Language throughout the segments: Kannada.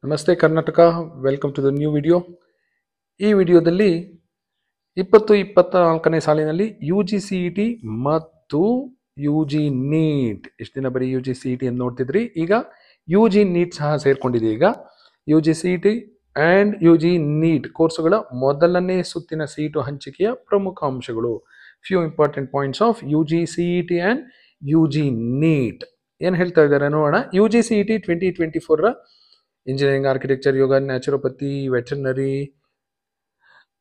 ನಮಸ್ತೆ Karnataka, welcome to the new video. ಈ ವಿಡಿಯೋದಲ್ಲಿ 2024ನೇ ಸಾಲಿನಲ್ಲಿ U G C E T ಮತ್ತು ಯು ಜಿ ನೀಟ್, ಎಷ್ಟು ದಿನ ಬರೀ U G C E T ಅಂತ ನೋಡ್ತಿದ್ರಿ, ಈಗ ಯು ಜಿ ನೀಟ್ ಸಹ ಸೇರ್ಕೊಂಡಿದೆ. ಈಗ U G C E T and U G NEET ಕೋರ್ಸುಗಳ ಮೊದಲನೇ ಸುತ್ತಿನ ಸೀಟು ಹಂಚಿಕೆಯ ಪ್ರಮುಖ ಅಂಶಗಳು, few important points of U G C E T and U G NEET. ಏನು ಹೇಳ್ತಾ ಇದ್ದಾರೆ ನೋಡೋಣ. You G C E T 2024ರ engineering, architecture, yoga, naturopathy, veterinary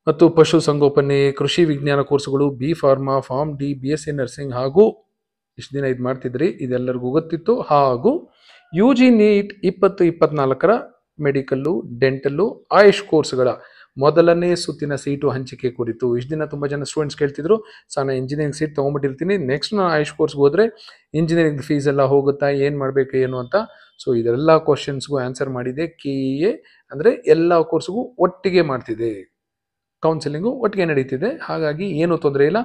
ಮತ್ತು ಪಶು ಸಂಗೋಪನೆ, ಕೃಷಿ ವಿಜ್ಞಾನ ಕೋರ್ಸುಗಳು, B pharma, pharm D, B S C nursing ಹಾಗೂ ಇಷ್ಟು ದಿನ ಇದು ಮಾಡ್ತಿದ್ರಿ, ಇದೆಲ್ಲರಿಗೂ ಗೊತ್ತಿತ್ತು. ಹಾಗೂ ಯು ಜಿ ನೀಟ್ 2024ರ ಮೆಡಿಕಲ್ಲು, ಡೆಂಟಲ್ಲು, ಆಯುಷ್ ಕೋರ್ಸ್ಗಳ ಮೊದಲನೇ ಸುತ್ತಿನ ಸೀಟು ಹಂಚಿಕೆ ಕುರಿತು. ಇಷ್ಟು ದಿನ ತುಂಬ ಜನ ಸ್ಟೂಡೆಂಟ್ಸ್ ಕೇಳ್ತಿದ್ರು, ಸರ್ ನಾನು ಇಂಜಿನಿಯರಿಂಗ್ ಸೀಟ್ ತೊಗೊಂಡ್ಬಿಟ್ಟಿರ್ತೀನಿ, ನೆಕ್ಸ್ಟ್ ನಾನು ಆಯುಷ್ ಕೋರ್ಸ್ಗೆ ಹೋದರೆ ಇಂಜಿನಿಯರಿಂಗ್ ಫೀಸ್ ಎಲ್ಲ ಹೋಗುತ್ತಾ, ಏನು ಮಾಡಬೇಕು ಏನು ಅಂತ. ಸೊ ಇದೆಲ್ಲ ಕ್ವಶನ್ಸ್ಗೂ ಆನ್ಸರ್ ಮಾಡಿದೆ ಕೆ ಇ ಎ. ಅಂದರೆ ಎಲ್ಲ ಕೋರ್ಸ್ಗೂ ಒಟ್ಟಿಗೆ ಮಾಡ್ತಿದೆ, ಕೌನ್ಸಿಲಿಂಗು ಒಟ್ಟಿಗೆ ನಡೀತಿದೆ, ಹಾಗಾಗಿ ಏನೂ ತೊಂದರೆ ಇಲ್ಲ.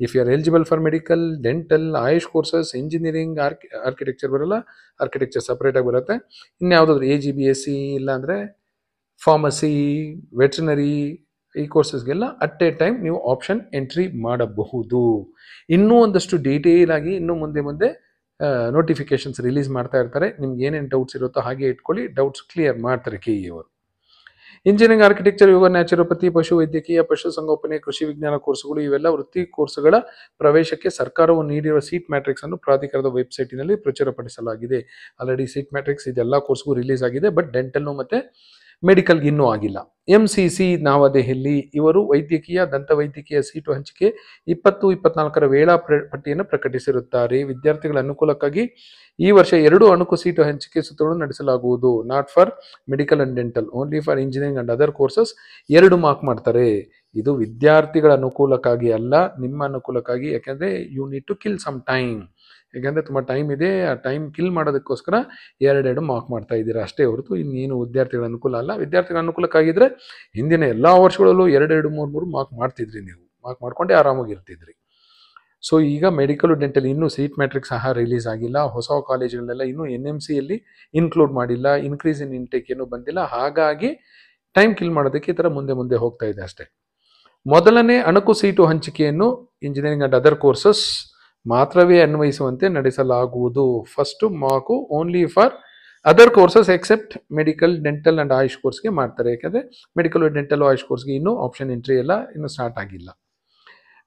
If you are eligible for medical, dental, AYUSH courses, engineering, architecture ಬರೋಲ್ಲ, ಆರ್ಕಿಟೆಕ್ಚರ್ ಸಪ್ರೇಟಾಗಿ ಬರುತ್ತೆ. ಇನ್ಯಾವುದಾದ್ರು A G B S C ಇಲ್ಲಾಂದರೆ ಫಾರ್ಮಸಿ, ವೆಟರ್ನರಿ, ಈ ಕೋರ್ಸಸ್ಗೆಲ್ಲ ಅಟ್ ಎ ಟೈಮ್ ನೀವು ಆಪ್ಷನ್ ಎಂಟ್ರಿ ಮಾಡಬಹುದು. ಇನ್ನೂ ಒಂದಷ್ಟು ಡೀಟೇಲ್ ಆಗಿ ಇನ್ನು ಮುಂದೆ ನೋಟಿಫಿಕೇಶನ್ಸ್ ರಿಲೀಸ್ ಮಾಡ್ತಾ ಇರ್ತಾರೆ. ನಿಮ್ಗೆ ಏನೇನು ಡೌಟ್ಸ್ ಇರುತ್ತೋ ಹಾಗೆ ಇಟ್ಕೊಳ್ಳಿ, ಡೌಟ್ಸ್ ಕ್ಲಿಯರ್ ಮಾಡ್ತಾರೆ ಕೆ ಇ ಅವರು. ಇಂಜಿನಿಯರಿಂಗ್, ಆರ್ಕಿಟೆಕ್ಚರ್, ಯೋಗ, ನ್ಯಾಚುರೋಪತಿ, ಪಶು ವೈದ್ಯಕೀಯ, ಪಶು ಸಂಗೋಪನೆ, ಕೃಷಿ ವಿಜ್ಞಾನ ಕೋರ್ಸುಗಳು, ಇವೆಲ್ಲ ವೃತ್ತಿ ಕೋರ್ಸುಗಳ ಪ್ರವೇಶಕ್ಕೆ ಸರ್ಕಾರವು ನೀಡಿರುವ ಸೀಟ್ ಮ್ಯಾಟ್ರಿಕ್ಸ್ ಅನ್ನು ಪ್ರಾಧಿಕಾರದ ವೆಬ್ಸೈಟಿನಲ್ಲಿ ಪ್ರಚುರಪಡಿಸಲಾಗಿದೆ. ಆಲ್ರೆಡಿ ಸೀಟ್ ಮ್ಯಾಟ್ರಿಕ್ಸ್ ಇದೆಲ್ಲ ಕೋರ್ಸ್ಗೂ ರಿಲೀಸ್ ಆಗಿದೆ, ಬಟ್ ಡೆಂಟಲ್ನು ಮತ್ತು ಮೆಡಿಕಲ್ಗೆ ಇನ್ನೂ ಆಗಿಲ್ಲ. MCC ನವದೆಹಲಿ ಇವರು ವೈದ್ಯಕೀಯ, ದಂತವೈದ್ಯಕೀಯ ಸೀಟು ಹಂಚಿಕೆ 2024ರ ವೇಳಾ ಪಟ್ಟಿಯನ್ನು ಪ್ರಕಟಿಸಿರುತ್ತಾರೆ. ವಿದ್ಯಾರ್ಥಿಗಳ ಅನುಕೂಲಕ್ಕಾಗಿ ಈ ವರ್ಷ 2 ಅಣುಕು ಸೀಟು ಹಂಚಿಕೆ ಸುತ್ತುಗಳನ್ನು ನಡೆಸಲಾಗುವುದು. Not for medical and dental, only for engineering and other courses 2 mark ಮಾಡ್ತಾರೆ. ಇದು ವಿದ್ಯಾರ್ಥಿಗಳ ಅನುಕೂಲಕ್ಕಾಗಿ ಅಲ್ಲ, ನಿಮ್ಮ ಅನುಕೂಲಕ್ಕಾಗಿ. ಯಾಕೆಂದರೆ you need to kill some time, ಯಾಕೆಂದರೆ ತುಂಬ ಟೈಮ್ ಇದೆ, ಆ ಟೈಮ್ ಕಿಲ್ ಮಾಡೋದಕ್ಕೋಸ್ಕರ 2 ಮಾರ್ಕ್ ಮಾಡ್ತಾ ಇದ್ದೀರಾ ಅಷ್ಟೇ ಹೊರತು ಇನ್ನೇನು ವಿದ್ಯಾರ್ಥಿಗಳ ಅನುಕೂಲ ಅಲ್ಲ. ವಿದ್ಯಾರ್ಥಿಗಳ ಅನುಕೂಲಕ್ಕಾಗಿದ್ದರೆ ಹಿಂದಿನ ಎಲ್ಲ ವರ್ಷಗಳಲ್ಲೂ 2 3 ಮಾರ್ಕ್ ಮಾಡ್ತಿದ್ರಿ, ನೀವು ಮಾರ್ಕ್ ಮಾಡ್ಕೊಂಡೇ ಆರಾಮಾಗಿ ಇರ್ತಿದ್ರಿ. ಸೊ ಈಗ ಮೆಡಿಕಲ್, ಡೆಂಟಲ್ ಇನ್ನೂ ಸೀಟ್ ಮ್ಯಾಟ್ರಿಕ್ಸ್ ಸಹ ರಿಲೀಸ್ ಆಗಿಲ್ಲ. ಹೊಸ ಕಾಲೇಜುಗಳನ್ನೆಲ್ಲ ಇನ್ನೂ NMCಯಲ್ಲಿ ಇನ್ಕ್ಲೂಡ್ ಮಾಡಿಲ್ಲ, ಇನ್ಕ್ರೀಸ್ ಇನ್ ಇಂಟೇಕ್ ಏನೂ ಬಂದಿಲ್ಲ. ಹಾಗಾಗಿ ಟೈಮ್ ಕಿಲ್ ಮಾಡೋದಕ್ಕೆ ಈ ಥರ ಮುಂದೆ ಹೋಗ್ತಾ ಇದೆ ಅಷ್ಟೇ. ಮೊದಲನೇ ಅಣುಕು ಸೀಟು ಹಂಚಿಕೆಯನ್ನು ಇಂಜಿನಿಯರಿಂಗ್ ಅಂಡ್ ಅದರ್ ಕೋರ್ಸಸ್ ಮಾತ್ರವೇ ಅನ್ವಯಿಸುವಂತೆ ನಡೆಸಲಾಗುವುದು. First mark only for other courses except medical, dental and Ayush ಕೋರ್ಸ್ಗೆ ಮಾಡ್ತಾರೆ. ಯಾಕಂದರೆ ಮೆಡಿಕಲ್, ಡೆಂಟಲ್, ಆಯುಷ್ ಕೋರ್ಸ್ಗೆ ಇನ್ನೂ ಆಪ್ಷನ್ ಎಂಟ್ರಿ ಎಲ್ಲ ಇನ್ನೂ ಸ್ಟಾರ್ಟ್ ಆಗಿಲ್ಲ.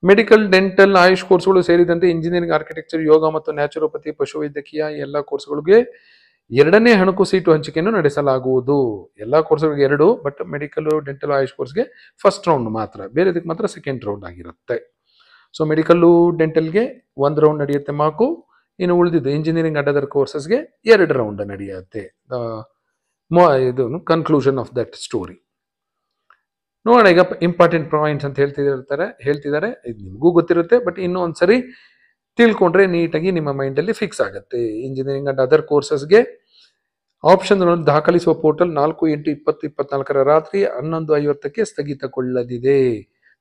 ಮೆಡಿಕಲ್, ಡೆಂಟಲ್, ಆಯುಷ್ ಕೋರ್ಸ್ಗಳು ಸೇರಿದಂತೆ ಇಂಜಿನಿಯರಿಂಗ್, ಆರ್ಕಿಟೆಕ್ಚರ್, ಯೋಗ ಮತ್ತು ನ್ಯಾಚುರೋಪತಿ, ಪಶುವೈದ್ಯಕೀಯ ಎಲ್ಲ ಕೋರ್ಸ್ಗಳಿಗೆ 2ನೇ ಅಣುಕು ಸೀಟು ಹಂಚಿಕೆಯನ್ನು ನಡೆಸಲಾಗುವುದು. ಎಲ್ಲ ಕೋರ್ಸ್ಗಳಿಗೆ 2, ಬಟ್ ಮೆಡಿಕಲ್, ಡೆಂಟಲ್, ಆಯುಷ್ ಕೋರ್ಸ್ಗೆ ಫಸ್ಟ್ ರೌಂಡ್ ಮಾತ್ರ, ಬೇರೆದಕ್ಕೆ ಮಾತ್ರ ಸೆಕೆಂಡ್ ರೌಂಡ್ ಆಗಿರುತ್ತೆ. ಸೊ ಮೆಡಿಕಲ್ಲು, ಡೆಂಟಲ್ಗೆ 1 ರೌಂಡ್ ನಡೆಯುತ್ತೆ ಮಾರ್ಕು, ಇನ್ನು ಉಳಿದಿದ್ದು ಇಂಜಿನಿಯರಿಂಗ್ ಅಂಡ್ ಅದರ್ ಕೋರ್ಸಸ್ಗೆ 2 ರೌಂಡ್ ನಡೆಯುತ್ತೆ. ಇದು ಕನ್ಕ್ಲೂಷನ್ ಆಫ್ ದಟ್ ಸ್ಟೋರಿ. ನೋಡೋಣ ಈಗ ಇಂಪಾರ್ಟೆಂಟ್ ಪಾಯಿಂಟ್ಸ್ ಅಂತ ಹೇಳ್ತಿದ್ದಾರೆ. ಇದು ನಿಮಗೂ ಗೊತ್ತಿರುತ್ತೆ, ಬಟ್ ಇನ್ನೂ ಒಂದ್ಸರಿ ತಿಳ್ಕೊಂಡ್ರೆ ನೀಟಾಗಿ ನಿಮ್ಮ ಮೈಂಡಲ್ಲಿ ಫಿಕ್ಸ್ ಆಗುತ್ತೆ. ಇಂಜಿನಿಯರಿಂಗ್ ಅಂಡ್ ಅದರ್ ಕೋರ್ಸಸ್ಗೆ ಆಪ್ಷನ್ಗಳನ್ನು ದಾಖಲಿಸುವ ಪೋರ್ಟಲ್ 4/8/2024 ರಾತ್ರಿ 11:50ಕ್ಕೆ ಸ್ಥಗಿತಗೊಳ್ಳಲಿದೆ.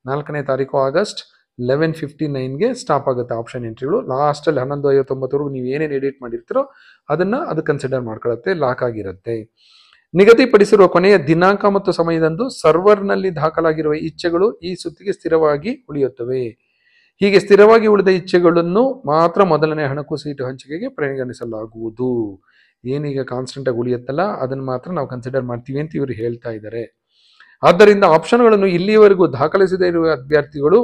4ನೇ ತಾರೀಕು ಆಗಸ್ಟ್ 11:59ಗೆ ಸ್ಟಾಪ್ ಆಗುತ್ತೆ ಆಪ್ಷನ್ ಎಂಟ್ರಿಗಳು. ಲಾಸ್ಟಲ್ಲಿ 11:59ವರೆಗೂ ನೀವು ಏನೇನು ಎಡಿಟ್ ಮಾಡಿರ್ತೀರೋ ಅದು ಕನ್ಸಿಡರ್ ಮಾಡ್ಕೊಳ್ಳುತ್ತೆ, ಲಾಕ್ ಆಗಿರುತ್ತೆ. ನಿಗದಿಪಡಿಸಿರುವ ಕೊನೆಯ ದಿನಾಂಕ ಮತ್ತು ಸಮಯದಂದು ಸರ್ವರ್ನಲ್ಲಿ ದಾಖಲಾಗಿರುವ ಇಚ್ಛೆಗಳು ಈ ಸುತ್ತಿಗೆ ಸ್ಥಿರವಾಗಿ ಉಳಿಯುತ್ತವೆ. ಹೀಗೆ ಸ್ಥಿರವಾಗಿ ಉಳಿದ ಇಚ್ಛೆಗಳನ್ನು ಮಾತ್ರ ಮೊದಲನೇ ಅಣುಕು ಸೀಟು ಹಂಚಿಕೆಗೆ ಪರಿಗಣಿಸಲಾಗುವುದು. ಏನೀಗ ಕಾನ್ಸ್ಟೆಂಟ್ ಆಗಿ ಉಳಿಯುತ್ತಲ್ಲ, ಅದನ್ನು ಮಾತ್ರ ನಾವು ಕನ್ಸಿಡರ್ ಮಾಡ್ತೀವಿ ಅಂತ ಇವರು ಹೇಳ್ತಾ ಇದ್ದಾರೆ. ಆದ್ದರಿಂದ ಆಪ್ಷನ್ಗಳನ್ನು ಇಲ್ಲಿಯವರೆಗೂ ದಾಖಲಿಸದೇ ಇರುವ ಅಭ್ಯರ್ಥಿಗಳು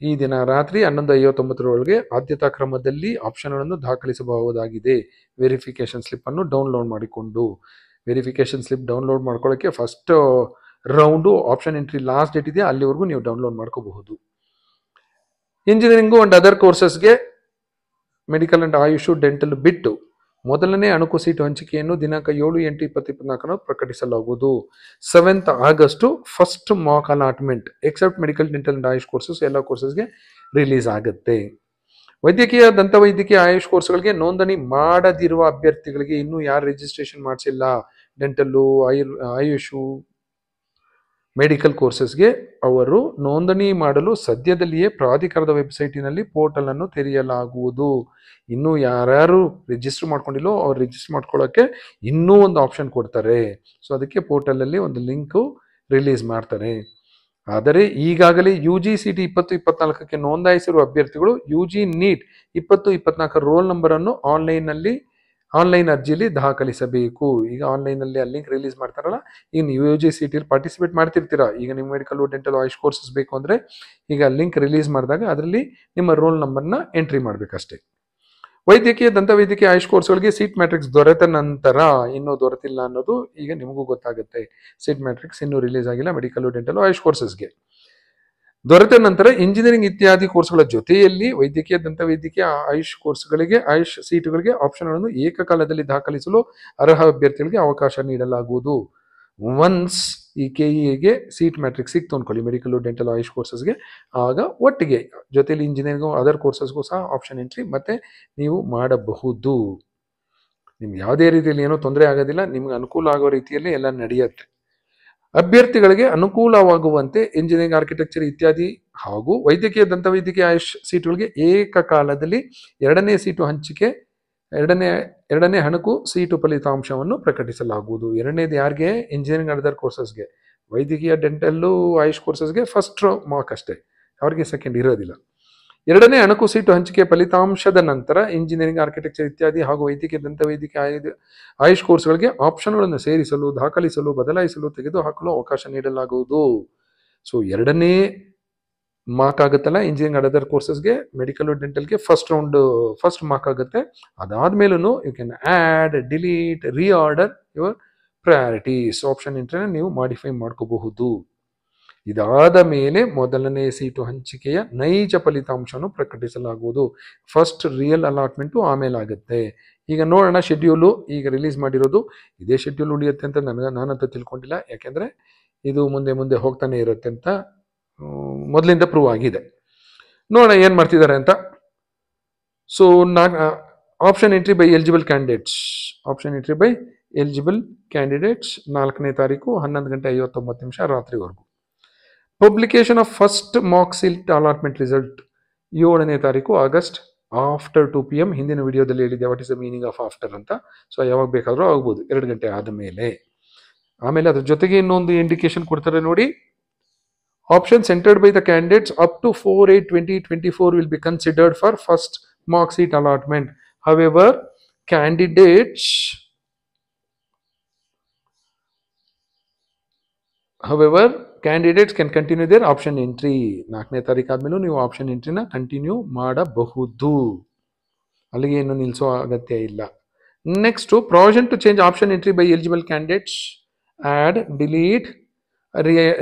ಈ ದಿನ ರಾತ್ರಿ 11:59 ಆದ್ಯತಾ ಕ್ರಮದಲ್ಲಿ ಆಪ್ಷನ್ಗಳನ್ನು ದಾಖಲಿಸಬಹುದಾಗಿದೆ. ವೆರಿಫಿಕೇಶನ್ ಸ್ಲಿಪ್ ಅನ್ನು ಡೌನ್ಲೋಡ್ ಮಾಡಿಕೊಂಡು, ವೆರಿಫಿಕೇಶನ್ ಸ್ಲಿಪ್ ಡೌನ್ಲೋಡ್ ಮಾಡ್ಕೊಳ್ಳೋಕ್ಕೆ first round option entry last date ಇದೆ, ಅಲ್ಲಿವರೆಗೂ ನೀವು ಡೌನ್ಲೋಡ್ ಮಾಡ್ಕೋಬಹುದು. ಇಂಜಿನಿಯರಿಂಗು ಅಂಡ್ ಅದರ್ ಕೋರ್ಸಸ್ಗೆ ಮೆಡಿಕಲ್ ಅಂಡ್ ಆಯುಷು, ಡೆಂಟಲ್ ಬಿಟ್ಟು ಮೊದಲನೇ ಅಣುಕು ಸೀಟು ಹಂಚಿಕೆಯನ್ನು ದಿನಾಂಕ 7/8/2024 ಪ್ರಕಟಿಸಲಾಗುವುದು. 7th August first mock allotment except medical, dental and AYUSH courses ಎಲ್ಲ ಕೋರ್ಸಸ್ಗೆ ರಿಲೀಸ್ ಆಗುತ್ತೆ. ವೈದ್ಯಕೀಯ, ದಂತವೈದ್ಯಕೀಯ, ಆಯುಷ್ ಕೋರ್ಸ್ಗಳಿಗೆ ನೋಂದಣಿ ಮಾಡದಿರುವ ಅಭ್ಯರ್ಥಿಗಳಿಗೆ, ಇನ್ನೂ ಯಾರು ರಿಜಿಸ್ಟ್ರೇಷನ್ ಮಾಡಿಸಿಲ್ಲ ಡೆಂಟಲ್ಲು, ಆಯುಷು, ಮೆಡಿಕಲ್ ಕೋರ್ಸಸ್ಗೆ ಅವರು ನೋಂದಣಿ ಮಾಡಲು ಸದ್ಯದಲ್ಲಿಯೇ ಪ್ರಾಧಿಕಾರದ ವೆಬ್ಸೈಟಿನಲ್ಲಿ ಪೋರ್ಟಲ್ ಅನ್ನು ತೆರೆಯಲಾಗುವುದು. ಇನ್ನೂ ಯಾರ್ಯಾರು ರಿಜಿಸ್ಟರ್ ಮಾಡ್ಕೊಂಡಿಲ್ಲೋ ಅವ್ರು ರಿಜಿಸ್ಟರ್ ಮಾಡ್ಕೊಳ್ಳೋಕ್ಕೆ ಇನ್ನೂ ಒಂದು ಆಪ್ಷನ್ ಕೊಡ್ತಾರೆ. ಸೊ ಅದಕ್ಕೆ ಪೋರ್ಟಲಲ್ಲಿ ಒಂದು ಲಿಂಕು ರಿಲೀಸ್ ಮಾಡ್ತಾರೆ. ಆದರೆ ಈಗಾಗಲೇ UGCET 2024ಕ್ಕೆ ನೋಂದಾಯಿಸಿರುವ ಅಭ್ಯರ್ಥಿಗಳು UG NEET 2024 ರೋಲ್ ನಂಬರ್ ಅನ್ನು ಆನ್ಲೈನ್ ಅರ್ಜಿಯಲ್ಲಿ ದಾಖಲಿಸಬೇಕು. ಈಗ ಆನ್ಲೈನಲ್ಲಿ ಆ ಲಿಂಕ್ ರಿಲೀಸ್ ಮಾಡ್ತಾರಲ್ಲ, ಈಗ ನೀವು UGCET ಪಾರ್ಟಿಸಿಪೇಟ್ ಮಾಡ್ತಿರ್ತೀರಾ. ಈಗ ನಿಮ್ಮ ಮೆಡಿಕಲ್ ಡೆಂಟಲ್ ಆಯುಷ್ ಕೋರ್ಸಸ್ ಬೇಕು ಅಂದರೆ ಈಗ ಲಿಂಕ್ ರಿಲೀಸ್ ಮಾಡಿದಾಗ ಅದರಲ್ಲಿ ನಿಮ್ಮ ರೋಲ್ ನಂಬರ್ನ ಎಂಟ್ರಿ ಮಾಡಬೇಕಷ್ಟೇ. ವೈದ್ಯಕೀಯ ದಂತವೈದ್ಯಕೀಯ ಆಯುಷ್ ಕೋರ್ಸ್ಗಳಿಗೆ ಸೀಟ್ ಮ್ಯಾಟ್ರಿಕ್ಸ್ ದೊರೆತ ನಂತರ, ಇನ್ನೂ ದೊರೆತಿಲ್ಲ ಅನ್ನೋದು ಈಗ ನಿಮಗೂ ಗೊತ್ತಾಗುತ್ತೆ. ಸೀಟ್ ಮ್ಯಾಟ್ರಿಕ್ಸ್ ಇನ್ನೂ ರಿಲೀಸ್ ಆಗಿಲ್ಲ ಮೆಡಿಕಲ್ ಡೆಂಟಲ್ ಆಯುಷ್ ಕೋರ್ಸಸ್ಗೆ. ದೊರೆತ ನಂತರ ಇಂಜಿನಿಯರಿಂಗ್ ಇತ್ಯಾದಿ ಕೋರ್ಸ್ಗಳ ಜೊತೆಯಲ್ಲಿ ವೈದ್ಯಕೀಯ ದಂತವೈದ್ಯಕೀಯ ಆಯುಷ್ ಕೋರ್ಸ್ಗಳಿಗೆ ಆಯುಷ್ ಸೀಟುಗಳಿಗೆ ಆಪ್ಷನ್ಗಳನ್ನು ಏಕಕಾಲದಲ್ಲಿ ದಾಖಲಿಸಲು ಅರ್ಹ ಅಭ್ಯರ್ಥಿಗಳಿಗೆ ಅವಕಾಶ ನೀಡಲಾಗುವುದು. ಒನ್ಸ್ ಈ KEAಗೆ ಸೀಟ್ ಮ್ಯಾಟ್ರಿಕ್ಸ್ ಸಿಕ್ತು ಅಂದ್ಕೊಳ್ಳಿ ಮೆಡಿಕಲ್ ಡೆಂಟಲ್ ಆಯುಷ್ ಕೋರ್ಸಸ್ಗೆ, ಆಗ ಒಟ್ಟಿಗೆ ಜೊತೆಲಿ ಇಂಜಿನಿಯರಿಂಗು ಅದರ್ ಕೋರ್ಸಸ್ಗೂ ಸಹ ಆಪ್ಷನ್ ಎಂಟ್ರಿ ಮತ್ತೆ ನೀವು ಮಾಡಬಹುದು. ನಿಮ್ಗೆ ಯಾವುದೇ ರೀತಿಯಲ್ಲಿ ಏನೂ ತೊಂದರೆ ಆಗೋದಿಲ್ಲ, ನಿಮ್ಗೆ ಅನುಕೂಲ ಆಗೋ ರೀತಿಯಲ್ಲಿ ಎಲ್ಲ ನಡೆಯುತ್ತೆ. ಅಭ್ಯರ್ಥಿಗಳಿಗೆ ಅನುಕೂಲವಾಗುವಂತೆ ಇಂಜಿನಿಯರಿಂಗ್ ಆರ್ಕಿಟೆಕ್ಚರ್ ಇತ್ಯಾದಿ ಹಾಗೂ ವೈದ್ಯಕೀಯ ದಂತವೈದ್ಯಕೀಯ ಆಯುಷ್ ಸೀಟುಗಳಿಗೆ ಏಕಕಾಲದಲ್ಲಿ ಎರಡನೇ ಹಣಕು ಸೀಟು ಫಲಿತಾಂಶವನ್ನು ಪ್ರಕಟಿಸಲಾಗುವುದು. ಎರಡನೇದು ಯಾರಿಗೆ? ಇಂಜಿನಿಯರಿಂಗ್ ಅದರ್ ಕೋರ್ಸಸ್ಗೆ. ವೈದ್ಯಕೀಯ ಡೆಂಟಲ್ಲು ಆಯುಷ್ ಕೋರ್ಸಸ್ಗೆ ಫಸ್ಟ್ ಮಾರ್ಕ್ ಅಷ್ಟೇ, ಅವ್ರಿಗೆ ಸೆಕೆಂಡ್ ಇರೋದಿಲ್ಲ. ಎರಡನೇ ಅಣಕು ಸೀಟು ಹಂಚಿಕೆ ಫಲಿತಾಂಶದ ನಂತರ ಇಂಜಿನಿಯರಿಂಗ್ ಆರ್ಕಿಟೆಕ್ಚರ್ ಇತ್ಯಾದಿ ಹಾಗೂ ವೈದ್ಯಕೀಯ ದಂತವೈದ್ಯಕೀಯ ಆಯುಷ್ ಕೋರ್ಸ್ಗಳಿಗೆ ಆಪ್ಷನ್ಗಳನ್ನು ಸೇರಿಸಲು, ದಾಖಲಿಸಲು, ಬದಲಾಯಿಸಲು, ತೆಗೆದುಹಾಕಲು ಅವಕಾಶ ನೀಡಲಾಗುವುದು. ಸೊ ಎರಡನೇ ಮಾರ್ಕ್ ಆಗುತ್ತಲ್ಲ ಇಂಜಿನಿಯರಿಂಗ್ ಅದರ್ ಕೋರ್ಸಸ್ಗೆ, ಮೆಡಿಕಲ್ ಡೆಂಟಲ್ಗೆ ಫಸ್ಟ್ ಮಾರ್ಕ್ ಆಗುತ್ತೆ. ಅದಾದ್ಮೇಲೂ you can add, delete, reorder your priorities. Option ಎಂಟ್ರಿನ ನೀವು ಮಾಡಿಫೈ ಮಾಡ್ಕೋಬಹುದು. ಇದಾದ ಮೇಲೆ ಮೊದಲನೇ ಸೀಟು ಹಂಚಿಕೆಯ ನೈಜ ಫಲಿತಾಂಶವನ್ನು ಪ್ರಕಟಿಸಲಾಗುವುದು. ಫಸ್ಟ್ ರಿಯಲ್ ಅಲಾಟ್ಮೆಂಟು ಆಮೇಲೆ ಆಗುತ್ತೆ. ಈಗ ನೋಡೋಣ ಶೆಡ್ಯೂಲು ಈಗ ರಿಲೀಸ್ ಮಾಡಿರೋದು. ಇದೇ ಶೆಡ್ಯೂಲ್ ಉಳಿಯುತ್ತೆ ಅಂತ ನಾನಂತೂ ತಿಳ್ಕೊಂಡಿಲ್ಲ, ಯಾಕೆಂದರೆ ಇದು ಮುಂದೆ ಹೋಗ್ತಾನೆ ಇರುತ್ತೆ ಅಂತ ಮೊದಲಿಂದ ಪ್ರೂವ್ ಆಗಿದೆ. ನೋಡೋಣ ಏನು ಮಾಡ್ತಿದ್ದಾರೆ ಅಂತ. So option entry by eligible candidates. 4ನೇ ತಾರೀಕು 11:59 ರಾತ್ರಿವರೆಗೂ. Publication of first mark seat allotment result 7ನೇ ತಾರೀಕು ಆಗಸ್ಟ್ ಆಫ್ಟರ್ 2 PM. ಹಿಂದಿನ ವಿಡಿಯೋದಲ್ಲಿ ಹೇಳಿದ್ದೆ what is the meaning of after ಅಂತ. ಸೊ ಯಾವಾಗ ಬೇಕಾದರೂ ಆಗ್ಬೋದು, 2 ಗಂಟೆ ಆದ ಮೇಲೆ. ಆಮೇಲೆ ಅದ್ರ ಜೊತೆಗೆ ಇನ್ನೊಂದು ಇಂಡಿಕೇಶನ್ ಕೊಡ್ತಾರೆ ನೋಡಿ. Options entered by the candidates up to 4/8/2024 will be considered for first mark seat allotment. However candidates can continue their option entry. 4ನೇ ತಾರೀಕು ಆದ್ಮೇಲೂ ನೀವು ಆಪ್ಷನ್ ಎಂಟ್ರಿನ ಕಂಟಿನ್ಯೂ ಮಾಡಬಹುದು, ಅಲ್ಲಿಗೆ ಏನು ನಿಲ್ಲಿಸೋ ಅಗತ್ಯ ಇಲ್ಲ. Next provision to change option entry by eligible candidates, add, delete,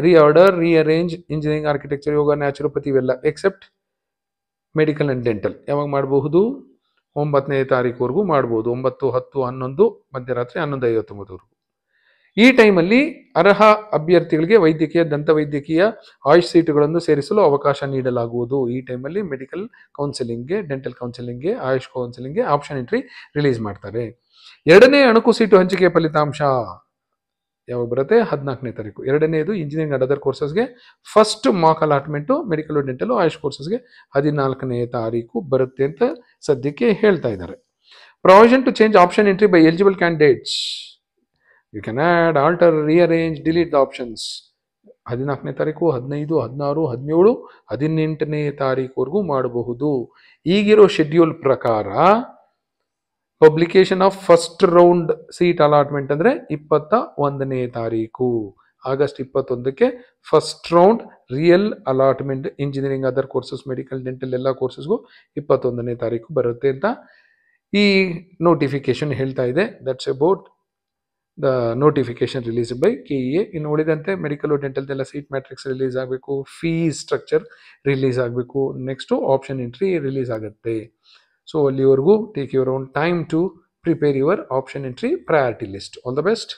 reorder, rearrange engineering architecture, yoga, naturopathy ಇವೆಲ್ಲ ಎಕ್ಸೆಪ್ಟ್ ಮೆಡಿಕಲ್ ಆ್ಯಂಡ್ ಡೆಂಟಲ್ ಯಾವಾಗ ಮಾಡಬಹುದು? 9ನೇ ತಾರೀಕುವರೆಗೂ ಮಾಡ್ಬೋದು. 9, 10, 11 ಮಧ್ಯರಾತ್ರಿ 11:59ವರೆಗೂ. ಈ ಟೈಮಲ್ಲಿ ಅರ್ಹ ಅಭ್ಯರ್ಥಿಗಳಿಗೆ ವೈದ್ಯಕೀಯ ದಂತವೈದ್ಯಕೀಯ ಆಯುಷ್ ಸೀಟುಗಳನ್ನು ಸೇರಿಸಲು ಅವಕಾಶ ನೀಡಲಾಗುವುದು. ಈ ಟೈಮಲ್ಲಿ ಮೆಡಿಕಲ್ ಕೌನ್ಸಿಲಿಂಗ್ಗೆ, ಡೆಂಟಲ್ ಕೌನ್ಸಿಲಿಂಗ್ಗೆ, ಆಯುಷ್ ಕೌನ್ಸಿಲಿಂಗ್ಗೆ ಆಪ್ಷನ್ ಎಂಟ್ರಿ ರಿಲೀಸ್ ಮಾಡ್ತಾರೆ. ಎರಡನೇ ಅಣಕು ಸೀಟು ಹಂಚಿಕೆ ಫಲಿತಾಂಶ ಯಾವಾಗ ಬರುತ್ತೆ? 14ನೇ ತಾರೀಕು. ಎರಡನೇದು ಇಂಜಿನಿಯರಿಂಗ್ ಅಂಡ್ ಅದರ್ ಕೋರ್ಸಸ್ಗೆ first mock allotment medical dental AYUSH ಕೋರ್ಸಸ್ಗೆ 14ನೇ ತಾರೀಕು ಬರುತ್ತೆ ಅಂತ ಸದ್ಯಕ್ಕೆ ಹೇಳ್ತಾ ಇದ್ದಾರೆ. Provision to change option entry by eligible candidates, you can add, alter, rearrange, delete the options. 14ನೇ ತಾರೀಕು, 15, 16, 17, 18ನೇ ತಾರೀಕುವರೆಗೂ ಮಾಡಬಹುದು. ಈಗಿರೋ ಶೆಡ್ಯೂಲ್ ಪ್ರಕಾರ publication of first round seat allotment ಅಂದರೆ 21ನೇ ತಾರೀಕು ಆಗಸ್ಟ್ 21ಕ್ಕೆ first round real allotment engineering other courses medical dental ಎಲ್ಲ ಕೋರ್ಸಸ್ಗೂ 21ನೇ ತಾರೀಕು ಬರುತ್ತೆ ಅಂತ ಈ ನೋಟಿಫಿಕೇಶನ್ ಹೇಳ್ತಾ ಇದೆ. That's about the notification release by KEA. ಇನ್ನು ಉಳಿದಂತೆ ಮೆಡಿಕಲ್ ಡೆಂಟಲ್ದೆಲ್ಲ ಸೀಟ್ ಮ್ಯಾಟ್ರಿಕ್ಸ್ ರಿಲೀಸ್ ಆಗಬೇಕು, ಫೀಸ್ ಸ್ಟ್ರಕ್ಚರ್ ರಿಲೀಸ್ ಆಗಬೇಕು, ನೆಕ್ಸ್ಟು ಆಪ್ಷನ್ ಎಂಟ್ರಿ ರಿಲೀಸ್ ಆಗುತ್ತೆ. ಸೊ ಅಲ್ಲಿವರೆಗೂ take your own time to prepare your option entry priority list. All the best.